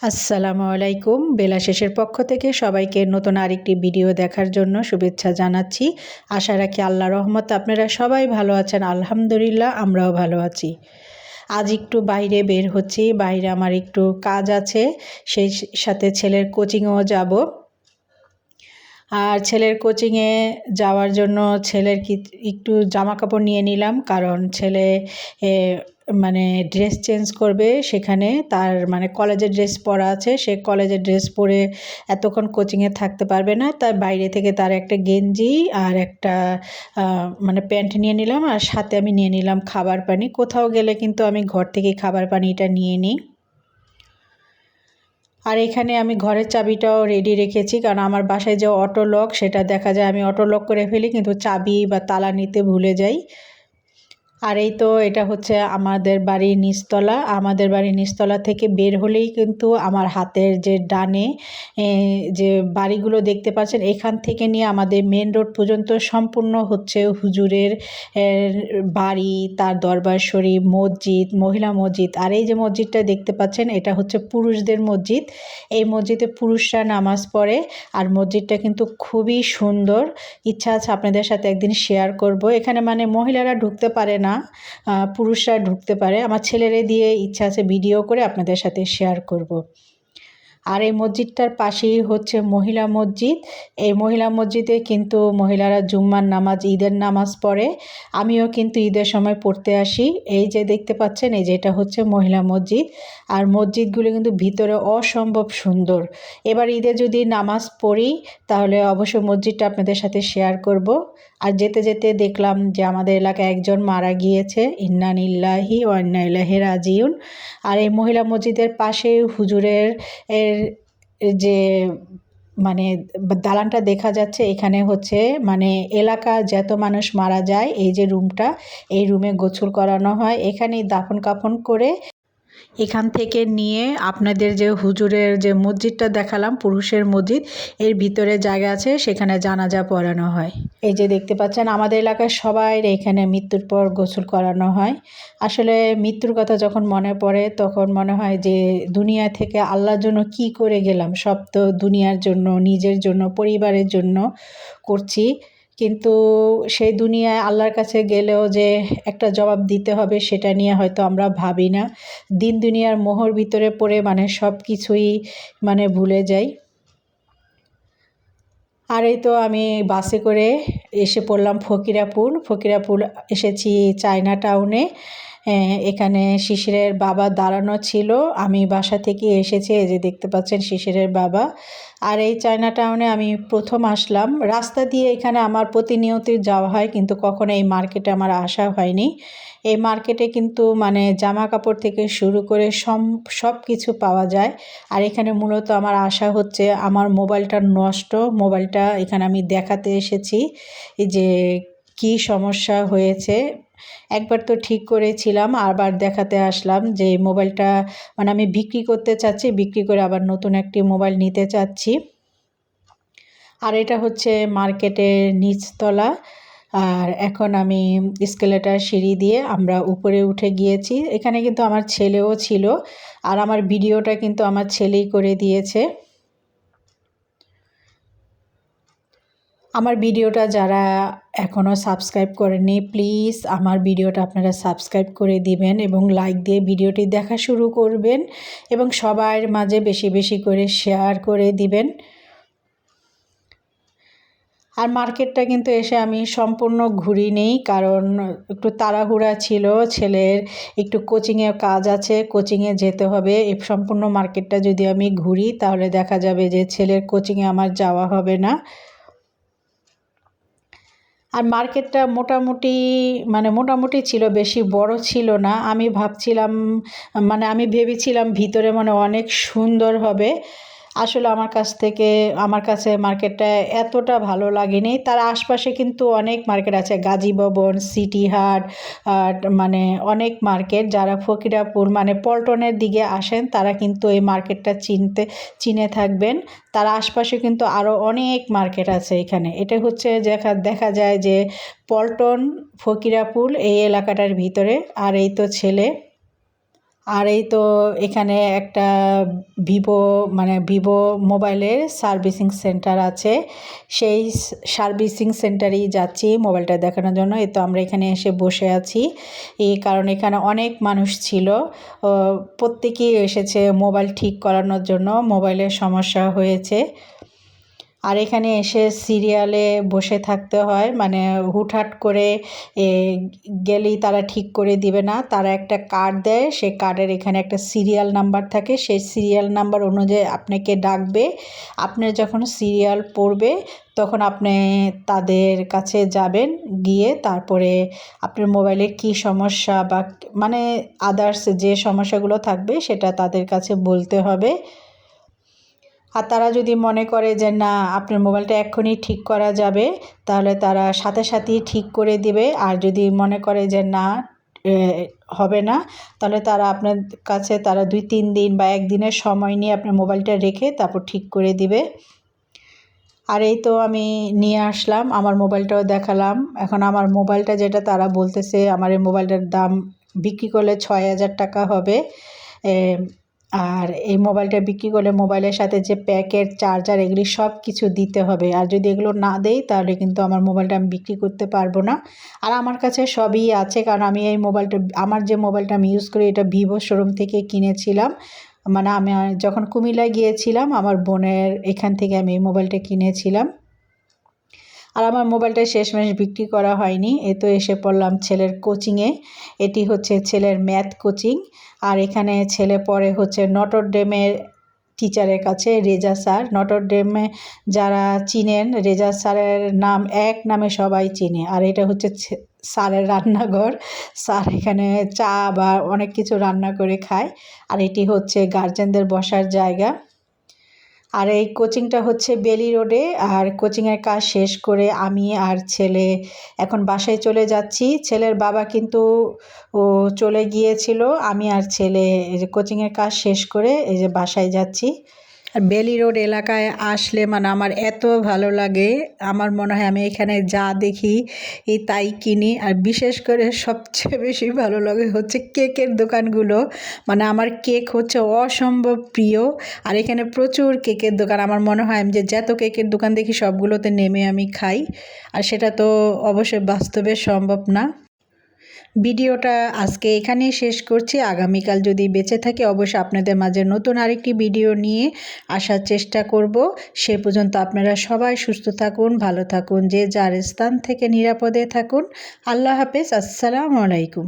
আসসালামু আলাইকুম। বেলা শেষের পক্ষ থেকে সবাইকে নতুন আরেকটি ভিডিও দেখার জন্য শুভেচ্ছা জানাচ্ছি। আশা রাখি আল্লাহর রহমতে আপনারা সবাই ভালো আছেন। আলহামদুলিল্লাহ, আমরাও ভালো আছি। আজ একটু বাইরে বের হচ্ছি। বাইরে আমার একটু কাজ আছে, সেই সাথে ছেলের কোচিংয়েও যাব। আর ছেলের কোচিংয়ে যাওয়ার জন্য ছেলের একটু জামা কাপড় নিয়ে নিলাম, কারণ ছেলে মানে ড্রেস চেঞ্জ করবে। সেখানে তার মানে কলেজের ড্রেস পরা আছে, সে কলেজের ড্রেস পরে এতক্ষণ কোচিংয়ে থাকতে পারবে না। তার বাইরে থেকে তার একটা গেঞ্জি আর একটা মানে প্যান্ট নিয়ে নিলাম, আর সাথে আমি নিয়ে নিলাম খাবার পানি। কোথাও গেলে কিন্তু আমি ঘর থেকে খাবার পানিটা নিয়ে নিই। আর এখানে আমি ঘরের চাবিটাও রেডি রেখেছি, কারণ আমার বাসায় যে অটো লক, সেটা দেখা যায় আমি অটো লক করে ফেলি, কিন্তু চাবি বা তালা নিতে ভুলে যাই। আর এই তো এটা হচ্ছে আমাদের বাড়ির নিচতলা। আমাদের বাড়ির নিচতলা থেকে বের হলেই কিন্তু আমার হাতের যে ডানে যে বাড়িগুলো দেখতে পাচ্ছেন, এখান থেকে নিয়ে আমাদের মেন রোড পর্যন্ত সম্পূর্ণ হচ্ছে হুজুরের বাড়ি, তার দরবার শরীফ, মসজিদ, মহিলা মসজিদ। আর এই যে মসজিদটা দেখতে পাচ্ছেন, এটা হচ্ছে পুরুষদের মসজিদ। এই মসজিদে পুরুষরা নামাজ পড়ে। আর মসজিদটা কিন্তু খুবই সুন্দর। ইচ্ছা আছে আপনাদের সাথে একদিন শেয়ার করব। এখানে মানে মহিলারা ঢুকতে পারে না, পুরুষরা ঢুকতে পারে। আমার ছেলেরে দিয়ে ইচ্ছা আছে ভিডিও করে আপনাদের সাথে শেয়ার করব। আর এই মসজিদটার পাশেই হচ্ছে মহিলা মসজিদ। এই মহিলা মসজিদে কিন্তু মহিলারা জুম্মার নামাজ, ঈদের নামাজ পড়ে। আমিও কিন্তু ঈদের সময় পড়তে আসি। এই যে দেখতে পাচ্ছেন, এই যে এটা হচ্ছে মহিলা মসজিদ। আর মসজিদগুলো কিন্তু ভিতরে অসম্ভব সুন্দর। এবার ঈদে যদি নামাজ পড়ি তাহলে অবশ্যই মসজিদটা আপনাদের সাথে শেয়ার করব। আর যেতে যেতে দেখলাম যে আমাদের এলাকায় একজন মারা গিয়েছে। ইন্না লিল্লাহি ওয়া ইন্না ইলাইহি রাজিউন। আর এই মহিলা মসজিদের পাশে হুজুরের যে মানে দালানটা দেখা যাচ্ছে, এখানে হচ্ছে মানে এলাকার যত মানুষ মারা যায়, এই যে রুমটা, এই রুমে গোসল করানো হয়। এখানেই দাফন কাফন করে এখান থেকে নিয়ে আপনাদের যে হুজুরের যে মসজিদটা দেখালাম, পুরুষের মসজিদ, এর ভিতরে জায়গা আছে, সেখানে জানাজা পড়ানো হয়। এই যে দেখতে পাচ্ছেন, আমাদের এলাকার সবাই এখানে মৃত্যুর পর গোসল করানো হয়। আসলে মৃত্যুর কথা যখন মনে পড়ে তখন মনে হয় যে দুনিয়া থেকে আল্লাহর জন্য কি করে গেলাম। সব তো দুনিয়ার জন্য, নিজের জন্য, পরিবারের জন্য করছি, কিন্তু সেই দুনিয়ায় আল্লাহর কাছে গেলেও যে একটা জবাব দিতে হবে, সেটা নিয়ে হয়তো আমরা ভাবি না। দিন দুনিয়ার মোহর ভিতরে পড়ে মানে সব কিছুই মানে ভুলে যাই। আর এই তো আমি বাসে করে এসে পড়লাম ফকিরাপুর এসেছি চায়না টাউনে। এখানে শিশিরের বাবা দাঁড়ানো ছিল। আমি বাসা থেকে এসেছি, এই যে দেখতে পাচ্ছেন শিশিরের বাবা। আর এই চায়না টাউনে আমি প্রথম আসলাম। রাস্তা দিয়ে এখানে আমার প্রতিনিয়তই যাওয়া হয়, কিন্তু কখনো এই মার্কেটে আমার আসা হয়নি। এই মার্কেটে কিন্তু মানে জামা কাপড় থেকে শুরু করে সব কিছু পাওয়া যায়। আর এখানে মূলত আমার আশা হচ্ছে, আমার মোবাইলটা নষ্ট, মোবাইলটা এখানে আমি দেখাতে এসেছি যে কি সমস্যা হয়েছে। একবার তো ঠিক করেছিলাম, আবার দেখাতে আসলাম যে মোবাইলটা মানে আমি বিক্রি করতে চাচ্ছি, বিক্রি করে আবার নতুন একটি মোবাইল নিতে চাচ্ছি। আর এটা হচ্ছে মার্কেটের নিচতলা। আর এখন আমি এসকেলেটর সিঁড়ি দিয়ে আমরা উপরে উঠে গিয়েছি। এখানে কিন্তু আমার ছেলেও ছিল, আর আমার ভিডিওটা কিন্তু আমার ছেলেই করে দিয়েছে। আমার ভিডিওটা যারা এখনও সাবস্ক্রাইব করেননি, প্লিজ আমার ভিডিওটা আপনারা সাবস্ক্রাইব করে দিবেন এবং লাইক দিয়ে ভিডিওটি দেখা শুরু করবেন, এবং সবার মাঝে বেশি বেশি করে শেয়ার করে দিবেন। আর মার্কেটটা কিন্তু এসে আমি সম্পূর্ণ ঘুরি নেই, কারণ একটু তাড়াহুড়া ছিল। ছেলের একটু কোচিংয়ে কাজ আছে, কোচিংয়ে যেতে হবে। এই সম্পূর্ণ মার্কেটটা যদি আমি ঘুরি তাহলে দেখা যাবে যে ছেলের কোচিংয়ে আমার যাওয়া হবে না। আর মার্কেটটা মোটামুটি ছিল, বেশি বড় ছিল না। আমি ভাবছিলাম মানে আমি ভেবেছিলাম ভিতরে মানে অনেক সুন্দর হবে। আসলে আমার কাছে মার্কেটটা এতটা ভালো লাগেনি। তার আশপাশে কিন্তু অনেক মার্কেট আছে, গাজী ভবন, সিটি হাট, মানে অনেক মার্কেট। যারা ফকিরাপুর মানে পল্টনের দিকে আসেন তারা কিন্তু এই মার্কেটটা চিনে থাকবেন। তার আশপাশে কিন্তু আরও অনেক মার্কেট আছে এখানে। এটা হচ্ছে দেখা যায় যে পল্টন, ফকিরাপুর এই এলাকাটার ভিতরে। আর এই তো ছেলে। আর এই তো এখানে একটা ভিভো মোবাইলের সার্ভিসিং সেন্টার আছে, সেই সার্ভিসিং সেন্টারেই যাচ্ছি মোবাইলটা দেখানোর জন্য। এই তো আমরা এখানে এসে বসে আছি, এই কারণ এখানে অনেক মানুষ ছিল, প্রত্যেকেই এসেছে মোবাইল ঠিক করানোর জন্য, মোবাইলের সমস্যা হয়েছে। আর এখানে এসে সিরিয়ালে বসে থাকতে হয়, মানে হুটহাট করে গেলেই তারা ঠিক করে দিবে না, তারা একটা কার্ড দেয়, সেই কার্ডের এখানে একটা সিরিয়াল নাম্বার থাকে, সেই সিরিয়াল নাম্বার অনুযায়ী আপনাকে ডাকবে। আপনার যখন সিরিয়াল পড়বে তখন আপনি তাদের কাছে যাবেন, গিয়ে তারপরে আপনার মোবাইলের কী সমস্যা বা মানে আদার্স যে সমস্যাগুলো থাকবে সেটা তাদের কাছে বলতে হবে। আর তারা যদি মনে করে যে না আপনার মোবাইলটা এক্ষুনি ঠিক করা যাবে, তাহলে তারা সাথে সাথেই ঠিক করে দিবে। আর যদি মনে করে যে না হবে না, তাহলে তারা আপনার কাছে 2-3 দিন বা একদিনের সময় নিয়ে আপনার মোবাইলটা রেখে তারপর ঠিক করে দিবে। আর এই তো আমি নিয়ে আসলাম, আমার মোবাইলটাও দেখালাম। এখন আমার মোবাইলটা যেটা তারা বলতেছে, আমার এই মোবাইলটার দাম বিক্রি করলে 6,000 টাকা হবে। আর এই মোবাইলটা বিক্রি করলে মোবাইলের সাথে যে প্যাকেট, চার্জার, এগুলি সব কিছু দিতে হবে। আর যদি এগুলো না দেই তাহলে কিন্তু আমার মোবাইলটা আমি বিক্রি করতে পারবো না। আর আমার কাছে সবই আছে, কারণ আমি এই মোবাইলটা, আমার যে মোবাইলটা আমি ইউজ করি এটা ভিভো শোরুম থেকে কিনেছিলাম। মানে আমি যখন কুমিল্লায় গিয়েছিলাম আমার বোনের এখান থেকে আমি এই মোবাইলটা কিনেছিলাম। আর আমার মোবাইলটা শেষমেশ বিক্রি করা হয়নি। এ তো এসে পড়লাম ছেলের কোচিংয়ে। এটি হচ্ছে ছেলের ম্যাথ কোচিং। আর এখানে ছেলে পড়ে হচ্ছে নটর ডেমের টিচারের কাছে, রেজা স্যার। নটর ডেমে যারা চিনেন, রেজা স্যারের নাম এক নামে সবাই চিনে। আর এটা হচ্ছে স্যারের রান্নাঘর, স্যার এখানে চা বা অনেক কিছু রান্না করে খায়। আর এটি হচ্ছে গার্জেনদের বসার জায়গা। আর এই কোচিংটা হচ্ছে বেলি রোডে। আর কোচিংয়ের কাজ শেষ করে আমি আর ছেলে এখন বাসায় চলে যাচ্ছি। ছেলের বাবা কিন্তু চলে গিয়েছিল, আমি আর ছেলে এই যে কোচিংয়ের কাজ শেষ করে এই যে বাসায় যাচ্ছি। আর বেলি রোড এলাকায় আসলে মানে আমার এত ভালো লাগে, আমার মনে হয় আমি এখানে যা দেখি তাই কিনি। আর বিশেষ করে সবচেয়ে বেশি ভালো লাগে হচ্ছে কেকের দোকানগুলো, মানে আমার কেক হচ্ছে অসম্ভব প্রিয়। আর এখানে প্রচুর কেকের দোকান, আমার মনে হয় আমি যে যত কেকের দোকান দেখি সবগুলোতে নেমে আমি খাই। আর সেটা তো অবশ্যই বাস্তবে সম্ভব না। ভিডিওটা আজকে এখানেই শেষ করছি। আগামীকাল যদি বেঁচে থাকি অবশ্যই আপনাদের মাঝে নতুন আরেকটি ভিডিও নিয়ে আসার চেষ্টা করব। সে পর্যন্ত আপনারা সবাই সুস্থ থাকুন, ভালো থাকুন, যে যার স্থান থেকে নিরাপদে থাকুন। আল্লাহ হাফেজ। আসসালামু আলাইকুম।